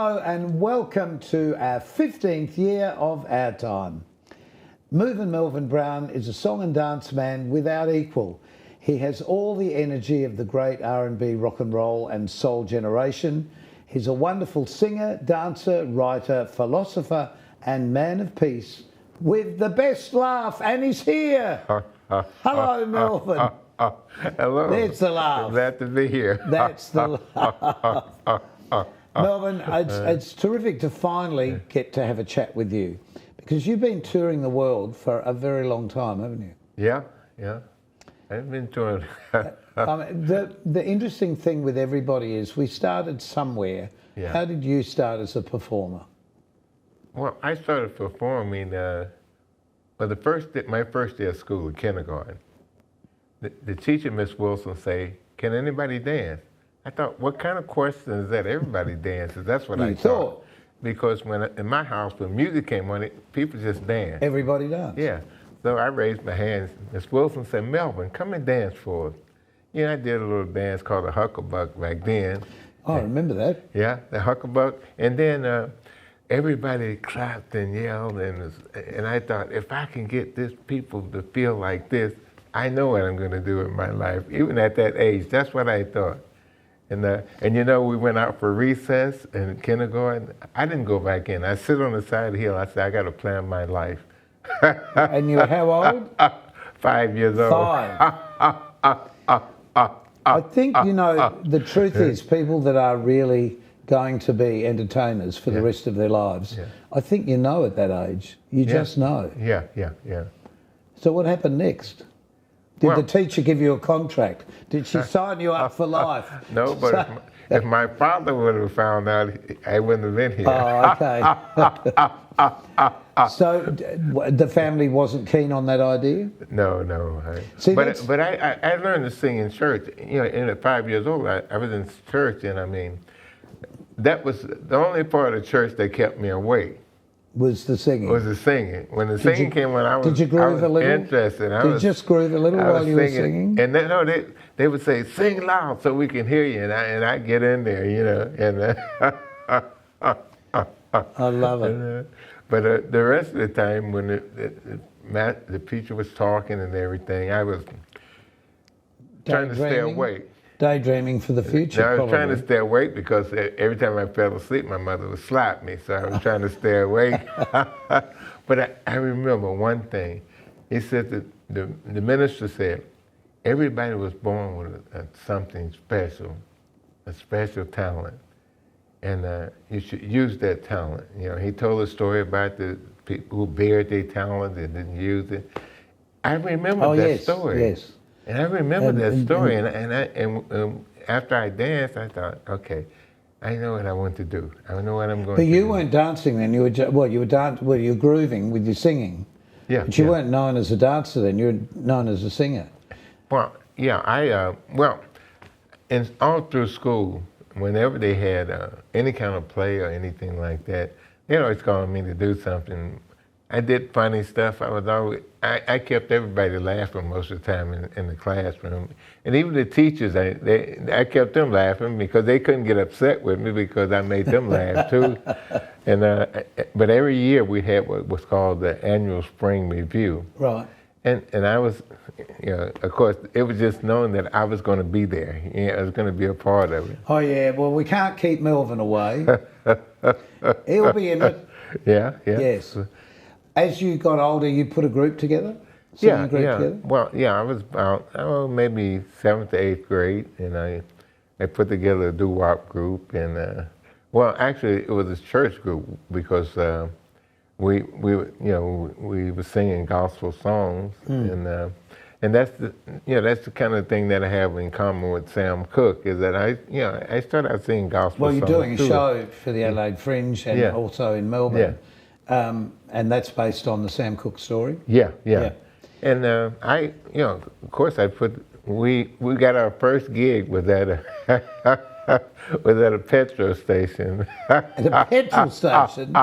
Hello and welcome to our 15th year of our time. Movin Melvin Brown is a song and dance man without equal. He has all the energy of the great R&B, rock and roll and soul generation. He's a wonderful singer, dancer, writer, philosopher and man of peace with the best laugh, and he's here. Hello, Melvin. Hello. There's the laugh. Glad to be here. That's the laugh. Melvin, it's terrific to finally get to have a chat with you, because you've been touring the world for a very long time, haven't you? Yeah. I've been touring. The interesting thing with everybody is we started somewhere. Yeah. How did you start as a performer? Well, I started performing, my first day of school, in kindergarten. The teacher, Miss Wilson, say, "Can anybody dance?" I thought, what kind of question is that? Everybody dances. That's what I thought. Because in my house, when music came on, people just danced. Everybody danced? Yeah. So I raised my hands. Miss Wilson said, "Melvin, come and dance for us." You know, I did a little dance called the Hucklebuck back then. Oh, I remember that. Yeah, the Hucklebuck. And then everybody clapped and yelled, and I thought, if I can get these people to feel like this, I know what I'm going to do in my life. Even at that age, that's what I thought. And you know, we went out for recess in kindergarten. I didn't go back in. I sit on the side of the hill. I said, I got to plan my life. And you were how old? 5 years old. 5. I think, you know, the truth is people that are really going to be entertainers for the rest of their lives, I think you know at that age. You just know. Yeah. So what happened next? Did the teacher give you a contract? Did she sign you up for life? No, but if my father would have found out, I wouldn't have been here. Oh, okay. So the family wasn't keen on that idea? No. But I learned to sing in church. You know, at 5 years old, I was in church, and I mean, that was the only part of church that kept me awake. Was the singing? Was the singing. When the singing came on, I was interested. Did you just groove a little while you were singing? And they would say, "Sing loud so we can hear you," and I get in there, you know, and I love it. But the rest of the time, when the preacher was talking and everything, I was trying to stay awake. Daydreaming for the future, I was trying to stay awake because every time I fell asleep, my mother would slap me, so I was trying to stay awake. But I remember one thing. He said that the minister said, everybody was born with something special, a special talent, and you should use that talent. You know, he told a story about the people who buried their talent and didn't use it. I remember that story. Yes. And I remember that story, and after I danced, I thought, okay, I know what I want to do. I know what I'm going to do. But you weren't dancing then. You were you were grooving with your singing. Yeah. But you weren't known as a dancer then. You were known as a singer. Well, yeah, and all through school, whenever they had any kind of play or anything like that, they always called me to do something. I did funny stuff. I kept everybody laughing most of the time in the classroom. And even the teachers, I kept them laughing because they couldn't get upset with me because I made them laugh too. And but every year we had what was called the annual spring review. Right. And I was, you know, of course, it was just known that I was going to be there. You know, I was going to be a part of it. Oh yeah, well we can't keep Melvin away. He'll be in it. Yeah. Yes. As you got older, you put a group together? Together? Well, yeah, I was about maybe 7th to 8th grade, and I put together a doo-wop group, and well, actually, it was a church group because we were singing gospel songs, and that's the kind of thing that I have in common with Sam Cooke is that I started out singing gospel songs. Well, you're doing a show for the Adelaide Fringe and also in Melbourne. Yeah. And that's based on the Sam Cooke story? Yeah. And of course we got our first gig was at a petrol station. At a petrol station?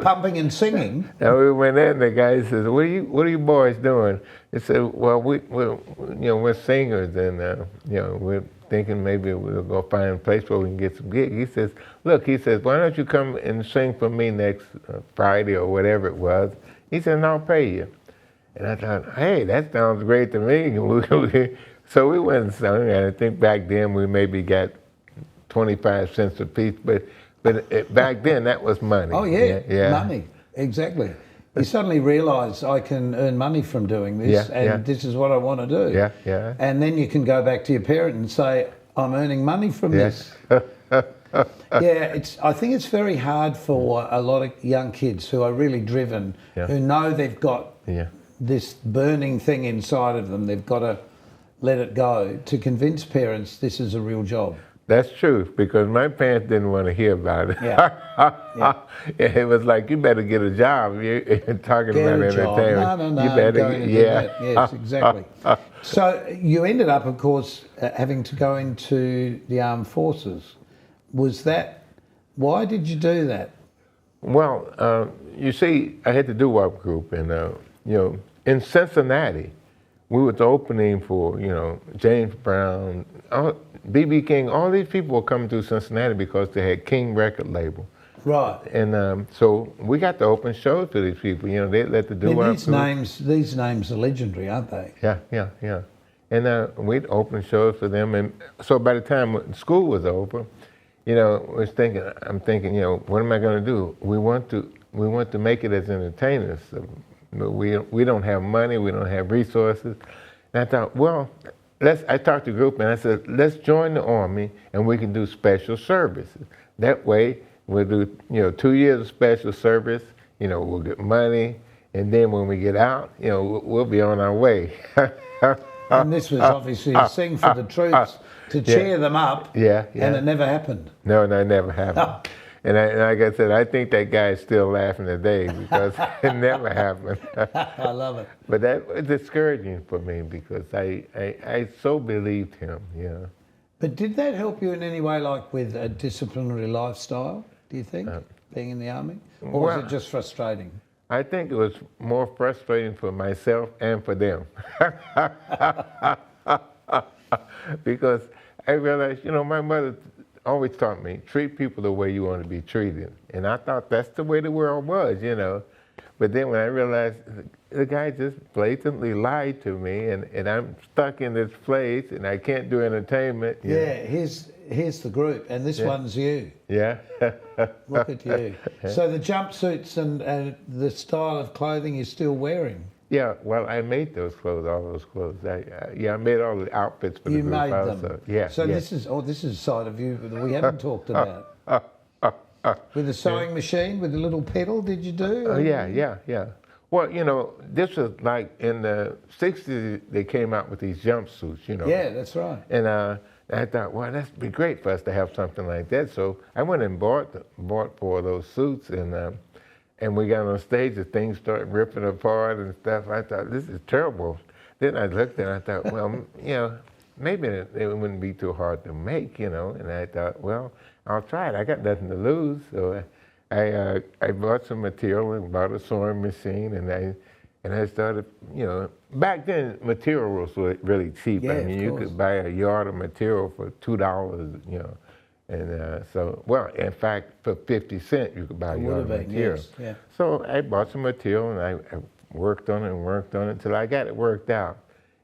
Pumping and singing? And we went in, the guy says, what are you boys doing? They said, well, we're singers, and we're thinking maybe we'll go find a place where we can get some gigs. He says, look, he says, why don't you come and sing for me next Friday or whatever it was? He said, and I'll pay you. And I thought, hey, that sounds great to me. So we went and sung, and I think back then we maybe got 25 cents a piece, but back then that was money. Oh yeah, money, exactly. You suddenly realise I can earn money from doing this, and this is what I want to do. Yeah, yeah. And then you can go back to your parent and say, I'm earning money from this. I think it's very hard for a lot of young kids who are really driven, who know they've got this burning thing inside of them, they've got to let it go, to convince parents this is a real job. That's true, because my parents didn't want to hear about it. It was like, you better get a job. You're talking about entertainment. No, you better, yes, exactly. So you ended up, of course, having to go into the armed forces. Why did you do that? Well, you see, I had to do WAP group, and in Cincinnati, we were the opening for James Brown, B.B. King. All these people were coming through Cincinnati because they had King record label. Right. And so we got to open shows for these people. They let the do-wop these names are legendary, aren't they? Yeah. And we'd open shows for them. And so by the time school was over, I'm thinking, what am I going to do? We want to make it as entertainers. So we don't have money, we don't have resources. And I thought, well, I talked to the group and I said, let's join the Army and we can do special services. That way, we'll do 2 years of special service, we'll get money, and then when we get out, we'll be on our way. And this was obviously a sing for the troops to cheer them up, and it never happened. No, that never happened. And like I said, I think that guy is still laughing today because it never happened. I love it. But that was discouraging for me because I so believed him, But did that help you in any way, like with a disciplinary lifestyle, do you think, being in the Army? Or was it just frustrating? I think it was more frustrating for myself and for them. Because I realized, my mother always taught me, treat people the way you want to be treated. And I thought that's the way the world was, But then when I realized the guy just blatantly lied to me and I'm stuck in this place and I can't do entertainment. Here's the group and this one's you. Yeah. Look at you. So the jumpsuits and the style of clothing you're still wearing. Yeah, well, I made those clothes, all those clothes. I made all the outfits for the group. You made also. them. Yeah. So this is a side of you that we haven't talked about. With the sewing machine, with the little pedal, did you do? Oh, yeah. Well, this was like in the 60s, they came out with these jumpsuits, Yeah, that's right. And I thought, well, that'd be great for us to have something like that. So I went and bought 4 of those suits, and we got on stage, and things started ripping apart and stuff. I thought, this is terrible. Then I looked and I thought, well, maybe it wouldn't be too hard to make, And I thought, well, I'll try it. I got nothing to lose. So I bought some material and bought a sewing machine, and I started, back then materials were really cheap. Yeah, I mean, you could buy a yard of material for $2, And in fact, for 50 cents, you could buy a yard of material. Yes, yeah. So I bought some material and I worked on it until I got it worked out.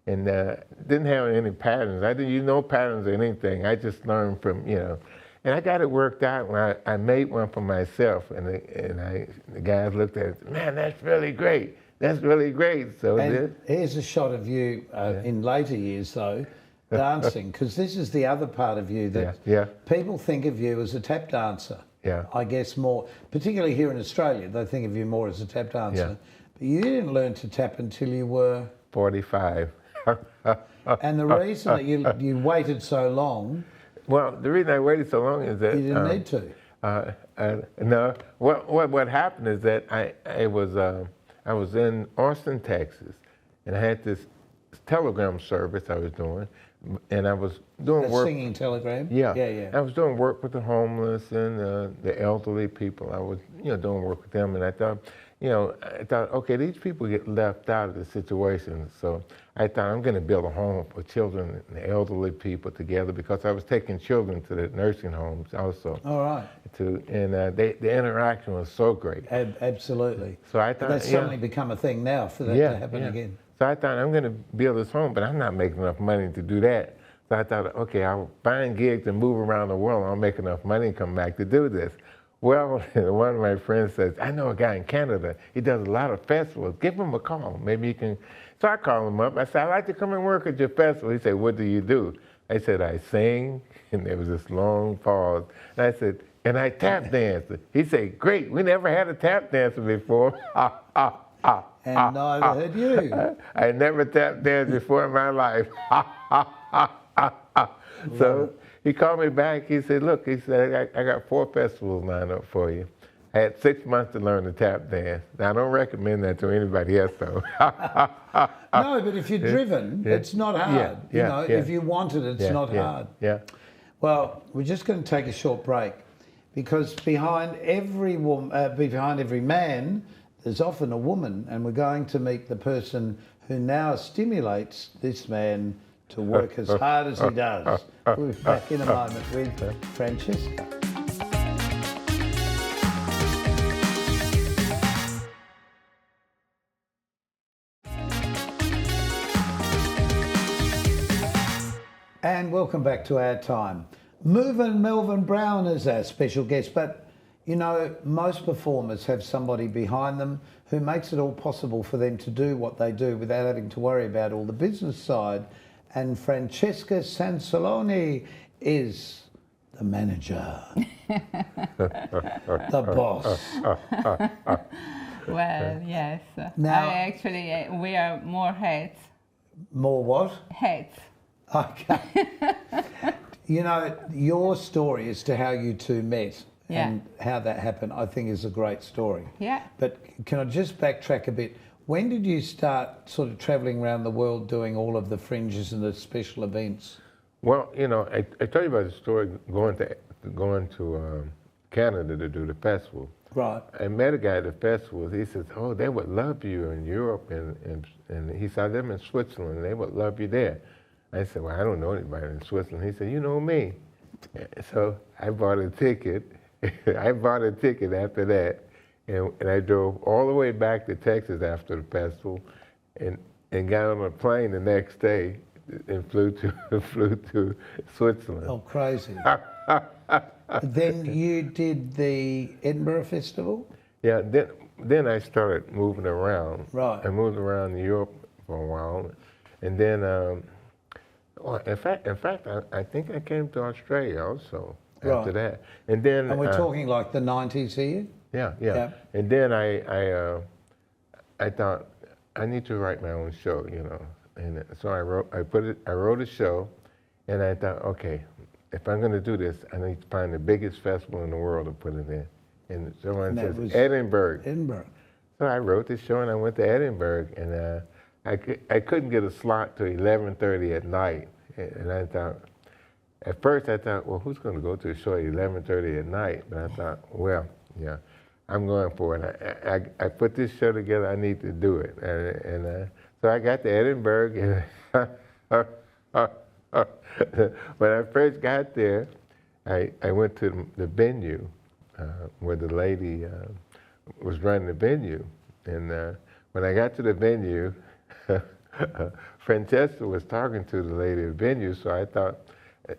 And didn't have any patterns. I didn't use no patterns or anything. I just learned from, And I got it worked out when I made one for myself. And the guys looked at it, man, that's really great. That's really great. So here's a shot of you in later years, though, dancing, because this is the other part of you that people think of you as a tap dancer. Yeah. I guess more, particularly here in Australia, they think of you more as a tap dancer. Yeah. But you didn't learn to tap until you were 45. And the reason that you waited so long. Well, the reason I waited so long is that you didn't need to. No. What happened is that I was in Austin, Texas, and I had this telegram service I was doing, and I was doing work. Singing telegram. Yeah. I was doing work with the homeless and the elderly people. I was, doing work with them, and I thought, you know, I thought, okay, these people get left out of the situation. So I thought I'm going to build a home for children and elderly people together, because I was taking children to the nursing homes also. All right. The interaction was so great. Absolutely. So I thought, that's suddenly become a thing now for that to happen again. So I thought I'm going to build this home, but I'm not making enough money to do that. So I thought, okay, I'll find gigs and move around the world. I'll make enough money and come back to do this. Well, one of my friends says, I know a guy in Canada. He does a lot of festivals. Give him a call. Maybe you can. So I called him up. I said, I'd like to come and work at your festival. He said, what do you do? I said, I sing. And there was this long pause. And I said, and I tap dance. He said, great. We never had a tap dancer before. And neither had you. I never tap danced before in my life. So he called me back. He said, look, he said, I got 4 festivals lined up for you. I had 6 months to learn to tap dance. Now, I don't recommend that to anybody else, though. No, but if you're driven, it's not hard. If you want it, it's not hard. Yeah. Well, we're just going to take a short break, because behind every man, there's often a woman, and we're going to meet the person who now stimulates this man to work as hard as he does. We'll be back in a moment with Francesca. And welcome back to Our Time. Movin Melvin Brown is our special guest, but you know, most performers have somebody behind them who makes it all possible for them to do what they do without having to worry about all the business side. And Francesca Sansoloni is the manager, the boss. Well, yes. Now, I actually wear more hats. More what? Hats. Okay. You know, your story as to how you two met and how that happened, I think is a great story. Yeah. But can I just backtrack a bit? When did you start sort of travelling around the world doing all of the fringes and the special events? Well, you know, I told you about the story going to Canada to do the festival. Right. I met a guy at the festival. He says, oh, they would love you in Europe. And he said, I live in Switzerland. They would love you there. I said, well, I don't know anybody in Switzerland. He said, you know me. So I bought a ticket. I bought a ticket after that. And I drove all the way back to Texas after the festival and got on a plane the next day and flew to Switzerland. Oh, crazy. Then you did the Edinburgh Festival? Yeah, then I started moving around. Right. I moved around Europe for a while. And then, in fact, I think I came to Australia also after that. And then... And we're talking like the 90s here? Yeah. And then I thought, I need to write my own show, you know. And so I wrote a show, and I thought, okay, if I'm going to do this, I need to find the biggest festival in the world to put it in. And someone says, Edinburgh. Edinburgh. So I wrote this show, and I went to Edinburgh, and I couldn't get a slot till 11:30 at night. And I thought, at first I thought, well, who's going to go to a show at 11:30 at night? But I thought, well, yeah, I'm going for it. I put this show together. I need to do it. And so I got to Edinburgh, and when I first got there, I went to the venue where the lady was running the venue. And when I got to the venue, Francesca was talking to the lady at the venue, so I thought,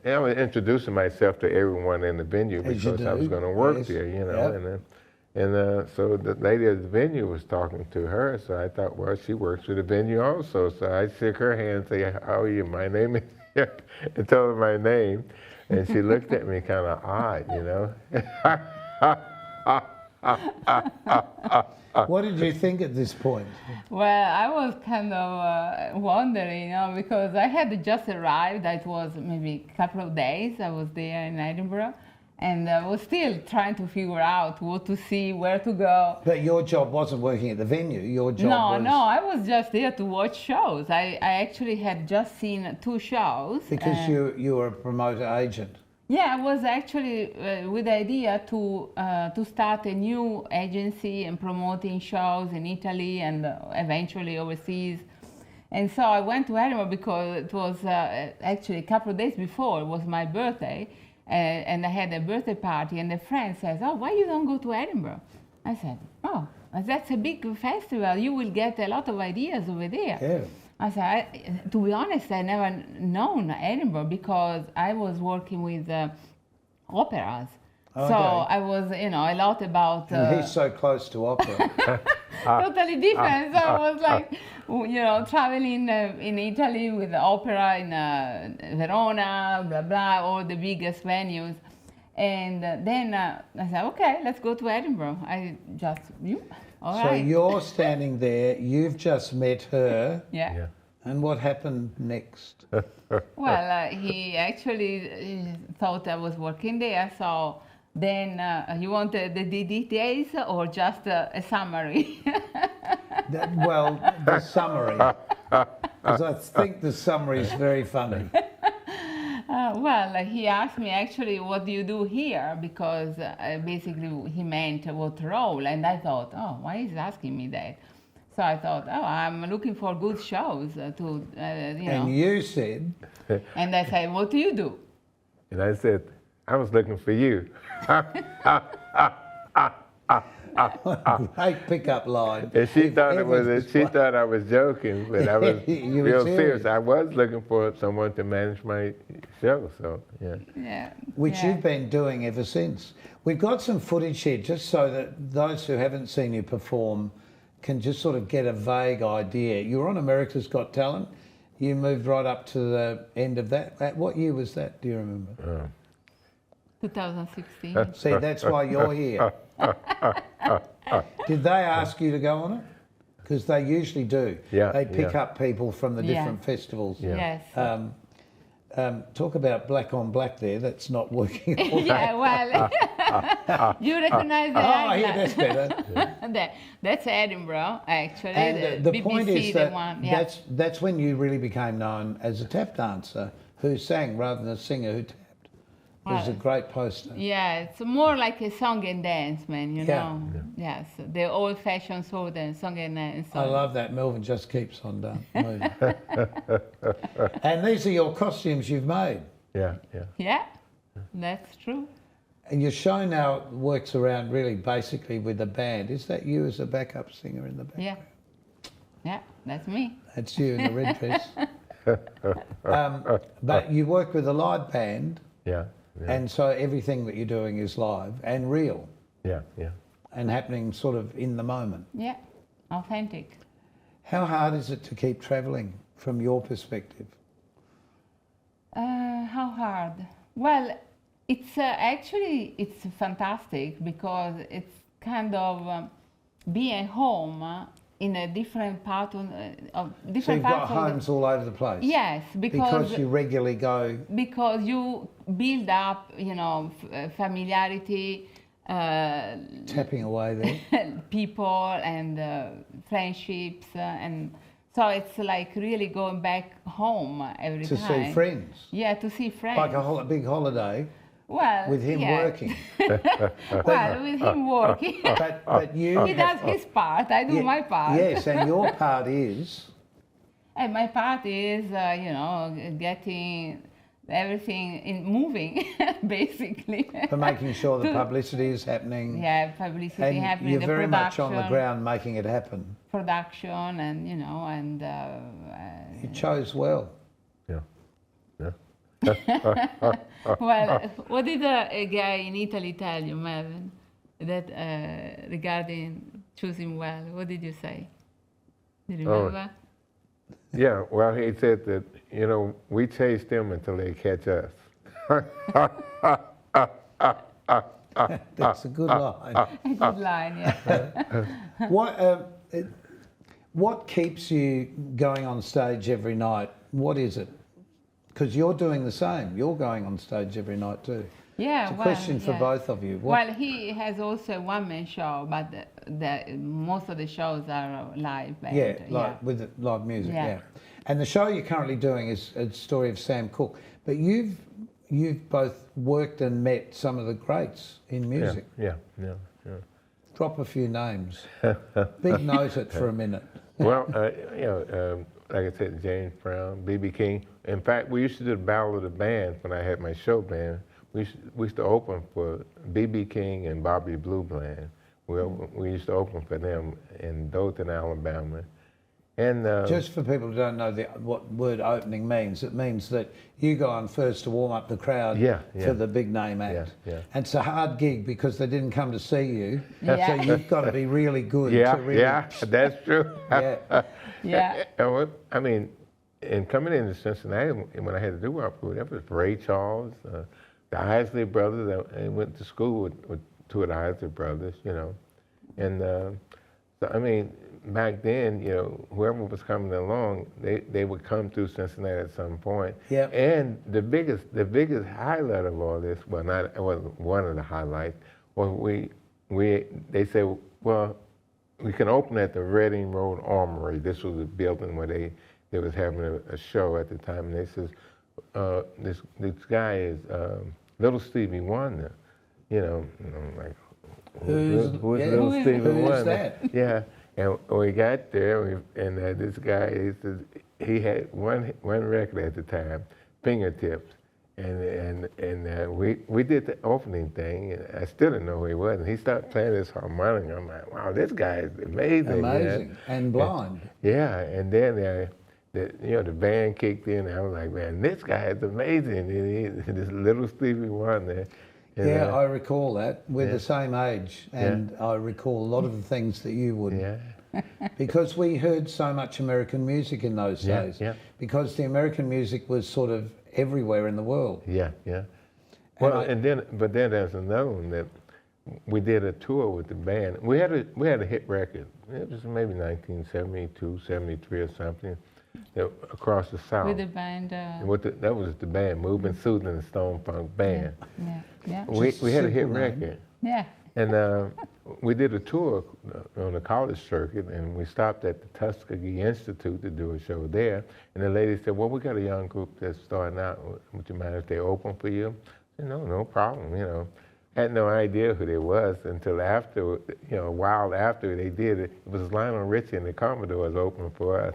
I was introducing myself to everyone in the venue because I was going to work there, you know. Yep. So the lady at the venue was talking to her, so I thought, well, she works for the venue also. So I shook her hand and said, how are you? My name is, and told her my name. And she looked at me kind of odd, you know. What did you think at this point? Well, I was kind of wondering, you know, because I had just arrived. That was maybe a couple of days. I was there in Edinburgh. And I was still trying to figure out what to see, where to go. But your job wasn't working at the venue. Your job was... No, I was just there to watch shows. I actually had just seen 2 shows. Because you were a promoter agent. Yeah, I was actually with the idea to start a new agency and promoting shows in Italy and eventually overseas. And so I went to Edinburgh because it was actually a couple of days before it was my birthday, and I had a birthday party. And a friend says, "Oh, why you don't go to Edinburgh?" I said, "Oh, that's a big festival. You will get a lot of ideas over there." Yeah. I said, to be honest, I never known Edinburgh because I was working with operas. Okay. So I was, a lot about... And he's so close to opera. totally different. So I was like, traveling in Italy with the opera in Verona, blah, blah, all the biggest venues. And then I said, okay, let's go to Edinburgh. All So right. you're standing there, you've just met her, Yeah. and what happened next? Well, he actually thought I was working there, so then you wanted the details or just a summary? Well, the summary. Because I think the summary is very funny. Well, he asked me actually, what do you do here? Because basically he meant what role, and I thought, oh, why is he asking me that? So I thought, oh, I'm looking for good shows to, And you said, And I said, what do you do? And I said, I was looking for you. great pickup line. And she If thought ever she thought I was joking, but I was You were real serious. serious. I was looking for someone to manage my show, so yeah. Yeah. Which yeah. you've been doing ever since. We've got some footage here just so that those who haven't seen you perform can just sort of get a vague idea. You were on America's Got Talent. You moved right up to the end of that. What year was that? Do you remember? 2016. See, that's why you're here. Did they ask you to go on it? Because they usually do. Yeah, They pick yeah. up people from the Yeah. different festivals. Yes. Talk about black on black there. That's not working. All Yeah, well, you recognize the Oh, yeah, island. that's better. That's Edinburgh, actually. And the BBC, point is the that one, yeah. that's when you really became known as a tap dancer who sang rather than a singer who tapped. It was a Right. great poster. Yeah, it's more like a song and dance, man, you Yeah. know. Yes, the old-fashioned sort of song and dance. I love that. Melvin just keeps on moving. And these are your costumes you've made. Yeah, yeah. Yeah, that's true. And your show now works around really basically with the band. Is that you as a backup singer in the background? Yeah, yeah, that's me. That's you in the red dress. But you work with a live band, Yeah, yeah, and so everything that you're doing is live and real yeah, yeah. and happening sort of in the moment. Yeah, authentic. How hard is it to keep travelling from your perspective? How hard? Well, it's actually it's fantastic because it's kind of being home in a different part of So different you've got parts of the- homes all over the place? Yes, Because you regularly go... because you build up, familiarity, tapping away there. people and friendships, and so it's like really going back home every To time. see friends. Yeah, to see friends. Like a big holiday well, with him yeah. working. Well, with him working, But you... he does his part. I do Yeah, my part. Yes, and your part is... And my part is, getting everything moving, basically. For making sure the publicity is happening. Yeah, publicity And happening. you're the very much production, on the ground making it happen. Production, and and. You chose well. Yeah, yeah. Well, what did a guy in Italy tell you, Melvin, that regarding choosing well? What did you say? Do you remember? Yeah, well, he said that, we chase them until they catch us. That's a good line. A good line, yeah. What keeps you going on stage every night? What is it? Because you're doing the same. You're going on stage every night too. Yeah, It's a well, question for yeah. both of you. Well, he has also a one-man show, but most of the shows are live band. Yeah, like with live music, Yeah. yeah. And the show you're currently doing is a story of Sam Cooke. But you've you've both worked and met some of the greats in music. Yeah. Drop a few names. Big note it for a minute. Well, like I said, James Brown, B.B. King. In fact, we used to do the Battle of the Bands when I had my show band. We used to open for B.B. King and Bobby Blue Bland. We used to open for them in Dothan, Alabama. And Just for people who don't know what word opening means, it means that you go on first to warm up the crowd for the big name act. Yeah. And it's a hard gig because they didn't come to see you. Yeah. So you've got to be really good to really... Yeah, that's true. Yeah. I mean, in coming into Cincinnati, when I had to do our food, that was Ray Charles, the Isley brothers. I went to school with two of the Isley brothers, you know. And so, I mean, back then, you know, whoever was coming along, they would come through Cincinnati at some point. Yeah. And the biggest highlight of all this, well, it wasn't one of the highlights, was they said, well, we can open at the Reading Road Armory. This was a building where they was having a show at the time, and they says, this guy is Little Stevie Wonder, you know, I'm like, who's Little Stevie Wonder? Who's that? Yeah, and we got there, and this guy, he had one record at the time, Fingertips, and we did the opening thing, and I still didn't know who he was, and he started playing this harmonica. I'm like, wow, this guy is amazing. Amazing, and blind. And then the band kicked in, and I was like, man, this guy is amazing. This Little Stevie Wonder. Yeah, I recall that. We're the same age, and I recall a lot of the things that you would. Yeah. Because we heard so much American music in those days. Yeah. Because the American music was sort of everywhere in the world. Yeah. Well, but then there's another one that we did a tour with the band. We had a hit record. It was maybe 1972, 73 or something. Across the South. With the band. That was the band, Movin, Soothing, and Stone Funk Band. Yeah. We had a hit name. record. Yeah. And we did a tour on the college circuit, and we stopped at the Tuskegee Institute to do a show there. And the lady said, well, we got a young group that's starting out. Would you mind if they open for you? I said, no problem, you know. Had no idea who they was until after, you know, a while after they did it. It was Lionel Richie and the Commodores open for us.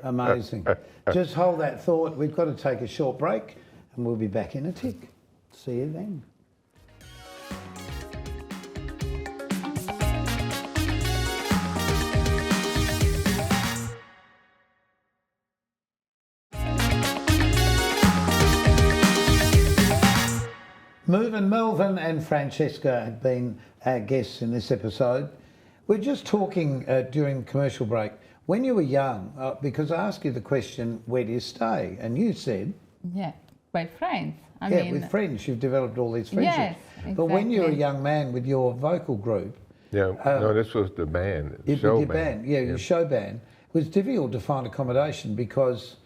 Amazing. Just hold that thought. We've got to take a short break, and we'll be back in a tick. See you then. Movin, Melvin and Francesca have been our guests in this episode. We're just talking during commercial break. When you were young, because I asked you the question, where do you stay? And you said... Yeah, with friends. I yeah, mean, with friends. You've developed all these friendships. Yes, exactly. But when you were a young man with your vocal group... Yeah, no, this was the band, show your band. Yeah, your show band. It was difficult to find accommodation because...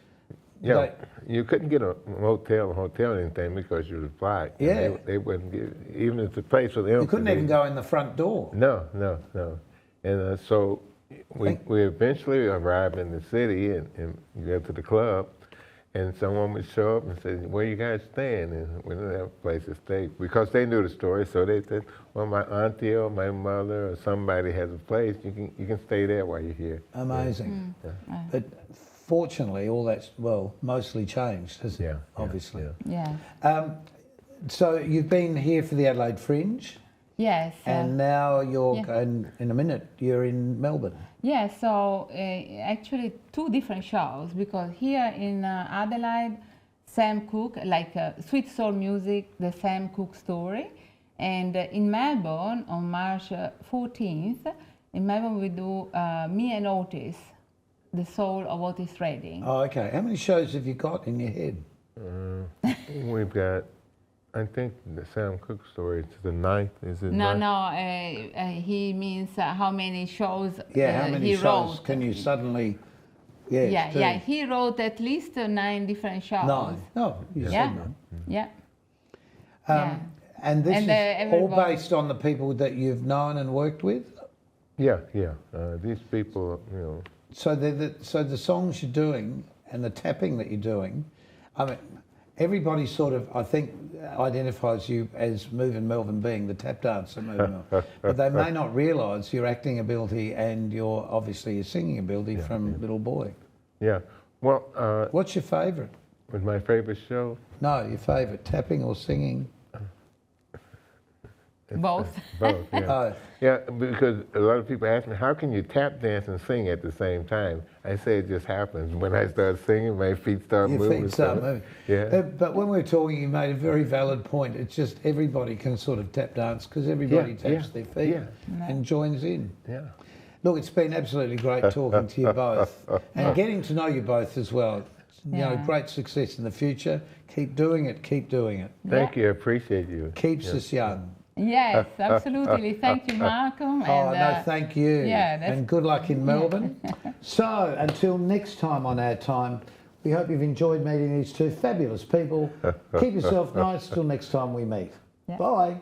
Yeah, you couldn't get a hotel or anything because you were fly. Yeah. They wouldn't give, even if the place was empty. You couldn't even go in the front door. No. And so we eventually arrived in the city and go to the club, and someone would show up and say, where you guys staying? And we didn't have a place to stay because they knew the story. So they said, well, my auntie or my mother or somebody has a place. You can stay there while you're here. Amazing. But fortunately, all that's, mostly changed, hasn't it? Obviously. Yeah. So you've been here for the Adelaide Fringe. Yes. And now you're going, in a minute, you're in Melbourne. Yeah, so actually two different shows, because here in Adelaide, Sam Cooke, like Sweet Soul Music, the Sam Cooke story. And in Melbourne, on March 14th, in Melbourne we do Me and Otis, the soul of Otis Redding. Oh, okay. How many shows have you got in your head? We've got, I think the Sam Cooke story, it's the 9th, is it? No, he means how many shows how many he shows wrote. can you suddenly... Yeah, he wrote at least 9 different shows. 9? No, you said 9. Yeah. And this is all everybody... based on the people that you've known and worked with? Yeah. These people, you know... So the songs you're doing and the tapping that you're doing, I mean, everybody sort of, I think, identifies you as Movin Melvin being the tap dancer, Movin Melvin. But they may not realise your acting ability and your, obviously, your singing ability from little boy. Yeah. Well, What's your favourite? was my favorite show? No, your favourite, tapping or singing? Both. Both, yeah. Oh, Yeah, because a lot of people ask me, how can you tap dance and sing at the same time? I say it just happens. When I start singing, my feet start your moving. feet start moving. Yeah. But when we were talking, you made a very valid point. It's just everybody can sort of tap dance because everybody taps their feet and joins in. Yeah. Look, it's been absolutely great talking to you both and getting to know you both as well. You know, great success in the future. Keep doing it. Keep doing it. Thank you. I appreciate you. Keeps us young. Yes, absolutely. Thank you, Malcolm. Oh, And, no, thank you. yeah, that's- and good luck in Melbourne. So, until next time on Our Time, we hope you've enjoyed meeting these two fabulous people. Keep yourself nice till next time we meet. Bye.